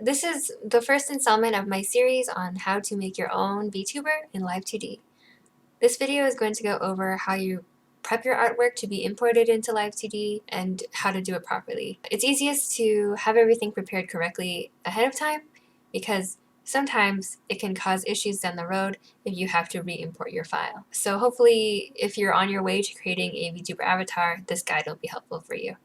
This is the first installment of my series on how to make your own Vtuber in Live2d. This video is going to go over how you prep your artwork to be imported into Live2d and how to do it properly. It's easiest to have everything prepared correctly ahead of time because sometimes it can cause issues down the road if you have to re-import your file. So hopefully if you're on your way to creating a Vtuber avatar, this guide will be helpful for you.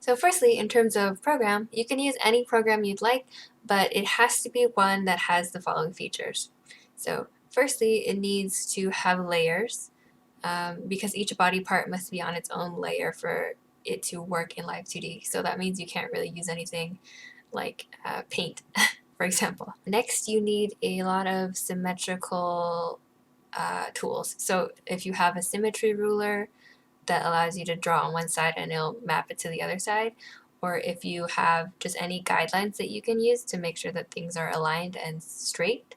So firstly, in terms of program, you can use any program you'd like, but it has to be one that has the following features. So firstly, it needs to have layers because each body part must be on its own layer for it to work in Live2d. So that means you can't really use anything like paint, for example. Next, you need a lot of symmetrical tools. So if you have a symmetry ruler, that allows you to draw on one side and it'll map it to the other side, or if you have just any guidelines that you can use to make sure that things are aligned and straight,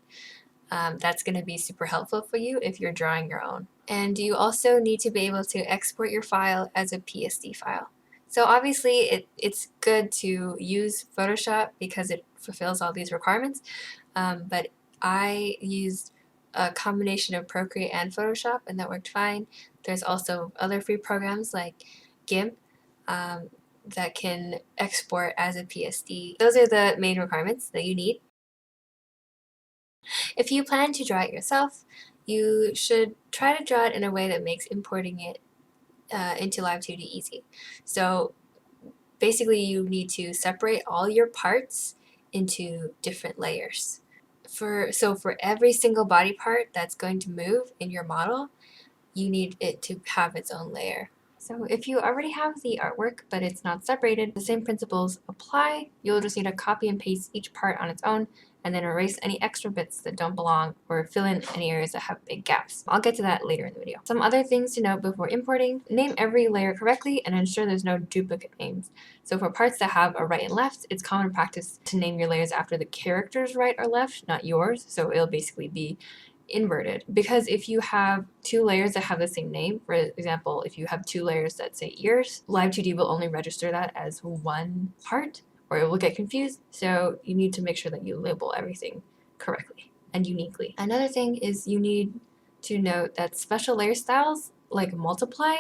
that's going to be super helpful for you if you're drawing your own. And you also need to be able to export your file as a PSD file. So obviously it's good to use Photoshop because it fulfills all these requirements, but I used a combination of Procreate and Photoshop and that worked fine. There's also other free programs like GIMP that can export as a PSD. Those are the main requirements that you need. If you plan to draw it yourself, you should try to draw it in a way that makes importing it into Live2d easy. So basically you need to separate all your parts into different layers. So for every single body part that's going to move in your model, you need it to have its own layer. So if you already have the artwork but it's not separated, the same principles apply. You'll just need to copy and paste each part on its own and then erase any extra bits that don't belong or fill in any areas that have big gaps. I'll get to that later in the video. Some other things to note before importing: name every layer correctly and ensure there's no duplicate names. So for parts that have a right and left, it's common practice to name your layers after the character's right or left, not yours. So it'll basically be inverted, because if you have two layers that have the same name, for example, if you have two layers that say ears, Live2d will only register that as one part or it will get confused. So you need to make sure that you label everything correctly and uniquely. Another thing is you need to note that special layer styles like multiply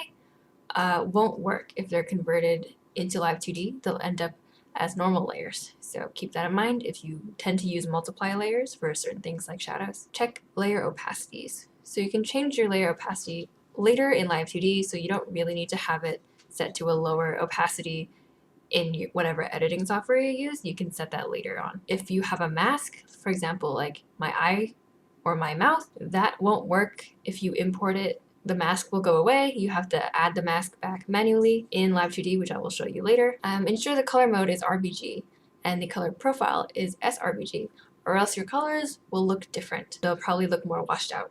won't work if they're converted into Live2d. They'll end up as normal layers. So keep that in mind if you tend to use multiply layers for certain things like shadows. Check layer opacities. So you can change your layer opacity later in Live2d, so you don't really need to have it set to a lower opacity in whatever editing software you use. You can set that later on. If you have a mask, for example, like my eye or my mouth, that won't work if you import it. The mask will go away. You have to add the mask back manually in Live2d, which I will show you later. Ensure the color mode is RGB and the color profile is sRGB, or else your colors will look different. They'll probably look more washed out.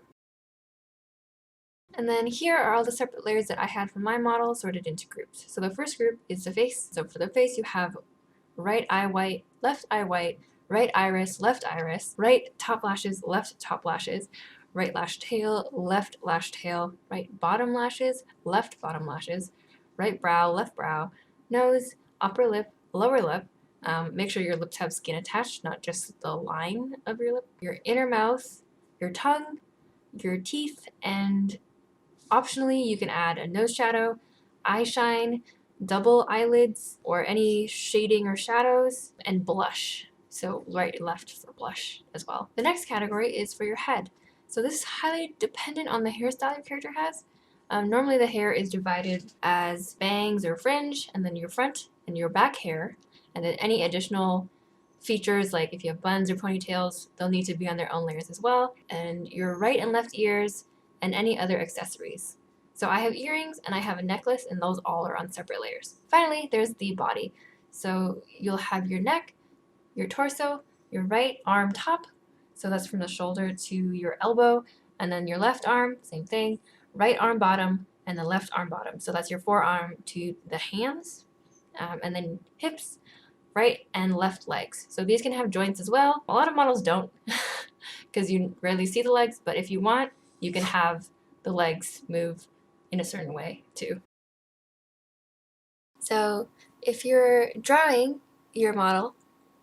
And then here are all the separate layers that I had for my model sorted into groups. So the first group is the face. So for the face, you have right eye white, left eye white, right iris, right top lashes, left top lashes, right lash tail, left lash tail, right bottom lashes, left bottom lashes, right brow, left brow, nose, upper lip, lower lip. Make sure your lips have skin attached, not just the line of your lip. Your inner mouth, your tongue, your teeth, and optionally you can add a nose shadow, eye shine, double eyelids, or any shading or shadows, and blush. So right and left for blush as well. The next category is for your head. So this is highly dependent on the hairstyle your character has. Normally the hair is divided as bangs or fringe, and then your front and your back hair, and then any additional features like if you have buns or ponytails, they'll need to be on their own layers as well, and your right and left ears, and any other accessories. So I have earrings and I have a necklace, and those all are on separate layers. Finally, there's the body. So you'll have your neck, your torso, your right arm top, so that's from the shoulder to your elbow, and then your left arm, same thing, right arm bottom, and the left arm bottom. So that's your forearm to the hands, and then hips, right and left legs. So these can have joints as well. A lot of models don't because you rarely see the legs, but if you want, you can have the legs move in a certain way too. So if you're drawing your model,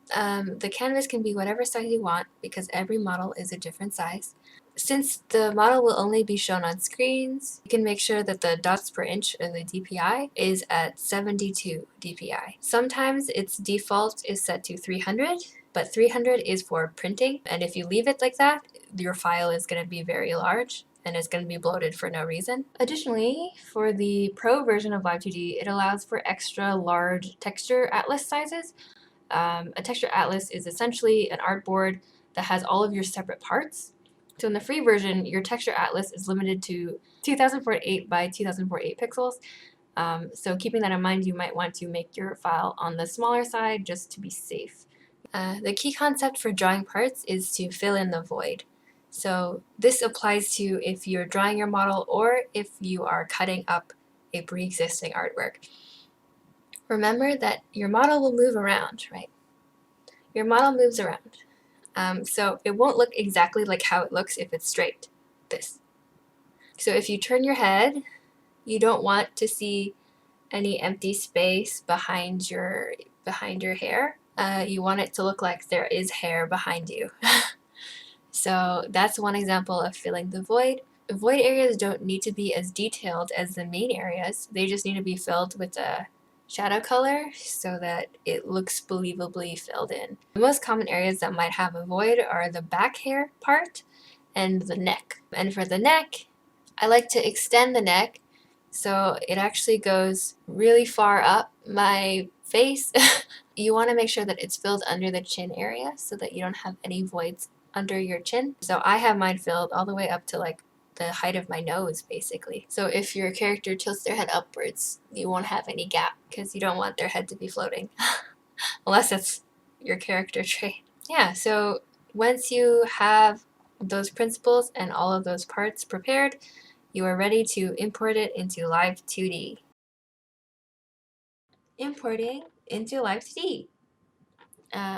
the canvas can be whatever size you want because every model is a different size. Since the model will only be shown on screens, you can make sure that the dots per inch, or the DPI, is at 72 DPI. Sometimes its default is set to 300, but 300 is for printing, and if you leave it like that, your file is going to be very large and it's going to be bloated for no reason. Additionally, for the Pro version of Live2d, it allows for extra large texture atlas sizes. A texture atlas is essentially an artboard that has all of your separate parts. So in the free version, your texture atlas is limited to 2048 by 2048 pixels. So keeping that in mind, you might want to make your file on the smaller side just to be safe. The key concept for drawing parts is to fill in the void. So this applies to if you're drawing your model or if you are cutting up a pre-existing artwork. Remember that your model will move around, right? Your model moves around. So it won't look exactly like how it looks if it's straight. This. So if you turn your head, you don't want to see any empty space behind your hair. You want it to look like there is hair behind you. So that's one example of filling the void. The void areas don't need to be as detailed as the main areas. They just need to be filled with a shadow color so that it looks believably filled in. The most common areas that might have a void are the back hair part and the neck. And for the neck, I like to extend the neck so it actually goes really far up my face. You want to make sure that it's filled under the chin area so that you don't have any voids under your chin. So I have mine filled all the way up to like the height of my nose, basically. So if your character tilts their head upwards, you won't have any gap because you don't want their head to be floating. Unless that's your character trait. Yeah, so once you have those principles and all of those parts prepared, you are ready to import it into Live2d. Importing into Live2d.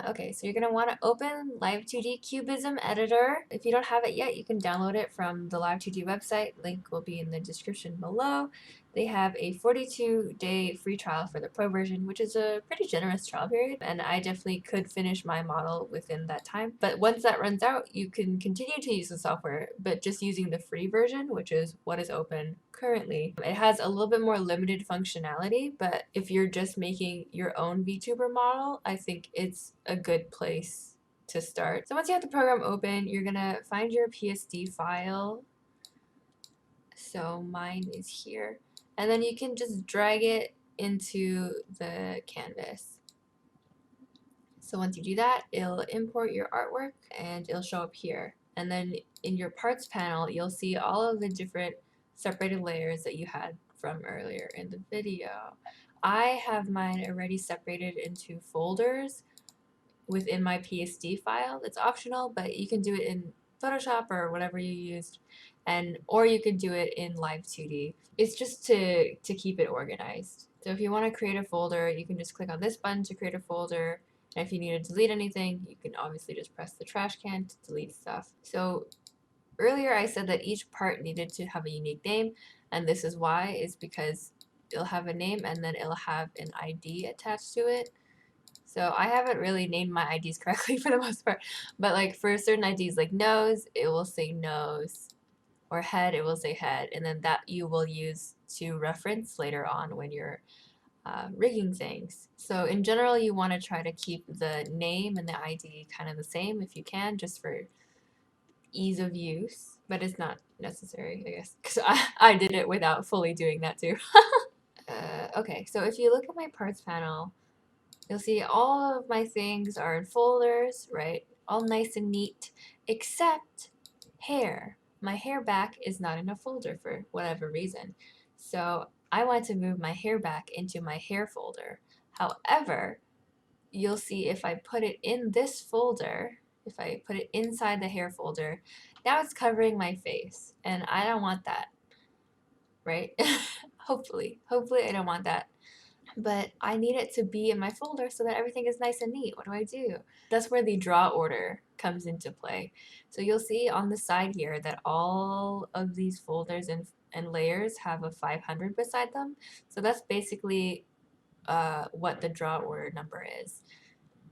Okay, so you're going to want to open Live2d Cubism Editor. If you don't have it yet, you can download it from the Live2d website. Link will be in the description below. They have a 42-day free trial for the Pro version, which is a pretty generous trial period, and I definitely could finish my model within that time. But once that runs out, you can continue to use the software, but just using the free version, which is what is open currently. It has a little bit more limited functionality, but if you're just making your own VTuber model, I think it's a good place to start. So once you have the program open, you're gonna find your PSD file. So mine is here. And then you can just drag it into the canvas. So once you do that, it'll import your artwork and it'll show up here. And then in your parts panel, you'll see all of the different separated layers that you had from earlier in the video. I have mine already separated into folders within my PSD file. It's optional, but you can do it in Photoshop or whatever you used, or you could do it in Live2d. It's just to keep it organized. So if you want to create a folder, you can just click on this button to create a folder. And if you need to delete anything, you can obviously just press the trash can to delete stuff. So earlier I said that each part needed to have a unique name, and this is why, is because it'll have a name and then it'll have an ID attached to it. So I haven't really named my IDs correctly for the most part, but like for certain IDs like nose, it will say nose, or head, it will say head, and then that you will use to reference later on when you're rigging things. So in general, you want to try to keep the name and the ID kind of the same if you can, just for ease of use, but it's not necessary, I guess, because I did it without fully doing that too. Okay, so if you look at my parts panel, you'll see all of my things are in folders, right? All nice and neat, except hair. My hair back is not in a folder for whatever reason. So I want to move my hair back into my hair folder. However, you'll see if I put it in this folder, if I put it inside the hair folder, now it's covering my face, and I don't want that, right? Hopefully I don't want that. But I need it to be in my folder so that everything is nice and neat. What do I do? That's where the draw order comes into play. So you'll see on the side here that all of these folders and layers have a 500 beside them. So that's basically what the draw order number is.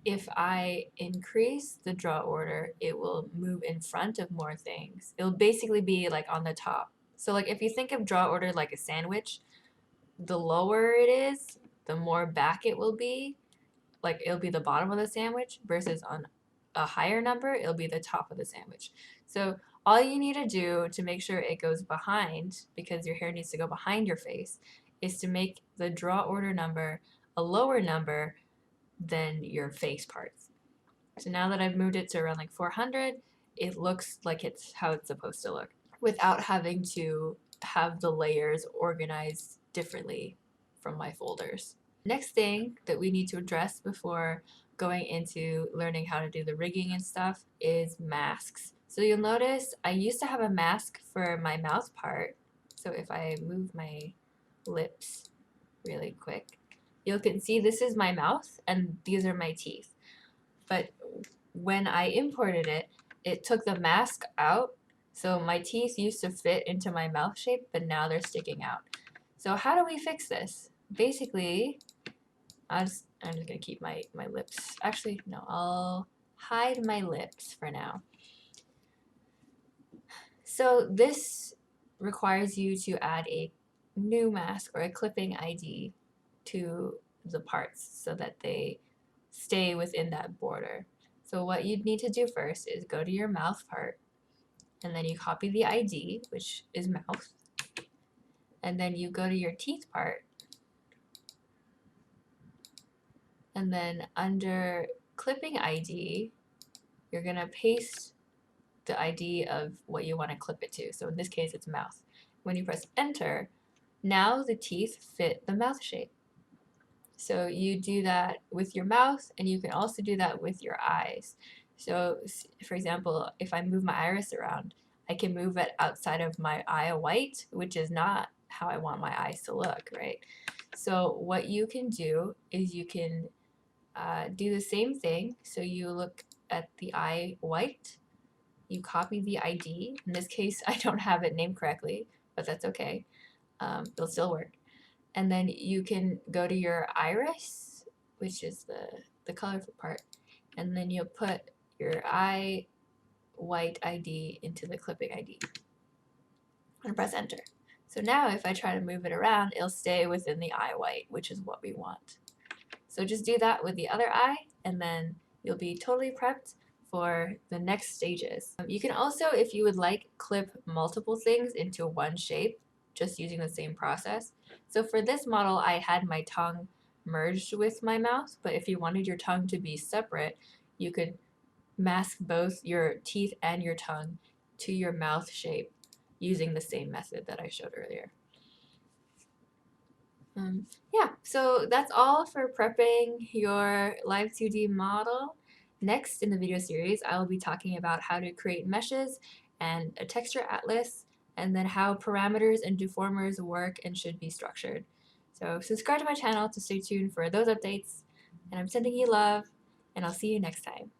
If I increase the draw order, it will move in front of more things. It'll basically be like on the top. So like if you think of draw order like a sandwich, the lower it is, the more back it will be. Like it'll be the bottom of the sandwich versus on a higher number, it'll be the top of the sandwich. So all you need to do to make sure it goes behind, because your hair needs to go behind your face, is to make the draw order number a lower number than your face parts. So now that I've moved it to around like 400, it looks like it's how it's supposed to look without having to have the layers organized differently from my folders. Next thing that we need to address before going into learning how to do the rigging and stuff is masks. So you'll notice I used to have a mask for my mouth part. So if I move my lips really quick, you can see this is my mouth and these are my teeth. But when I imported it, it took the mask out. So my teeth used to fit into my mouth shape, but now they're sticking out. So how do we fix this? Basically, I'm just gonna keep my lips. Actually, no, I'll hide my lips for now. So this requires you to add a new mask or a clipping ID to the parts so that they stay within that border. So what you'd need to do first is go to your mouth part, and then you copy the ID, which is mouth, and then you go to your teeth part, and then under clipping ID, you're gonna paste the ID of what you want to clip it to. So in this case, it's mouth. When you press enter, now the teeth fit the mouth shape. So you do that with your mouth, and you can also do that with your eyes. So for example, if I move my iris around, I can move it outside of my eye white, which is not how I want my eyes to look, right? So what you can do is you can do the same thing. So you look at the eye white, you copy the ID. In this case, I don't have it named correctly, but that's okay. It'll still work. And then you can go to your iris, which is the colorful part, and then you'll put your eye white ID into the clipping ID and press enter. So now if I try to move it around, it'll stay within the eye white, which is what we want. So just do that with the other eye, and then you'll be totally prepped for the next stages. You can also, if you would like, clip multiple things into one shape, just using the same process. So for this model, I had my tongue merged with my mouth, but if you wanted your tongue to be separate, you could mask both your teeth and your tongue to your mouth shape using the same method that I showed earlier. Yeah, so that's all for prepping your Live2d model. Next in the video series, I will be talking about how to create meshes and a texture atlas, and then how parameters and deformers work and should be structured. So subscribe to my channel to stay tuned for those updates, and I'm sending you love, and I'll see you next time.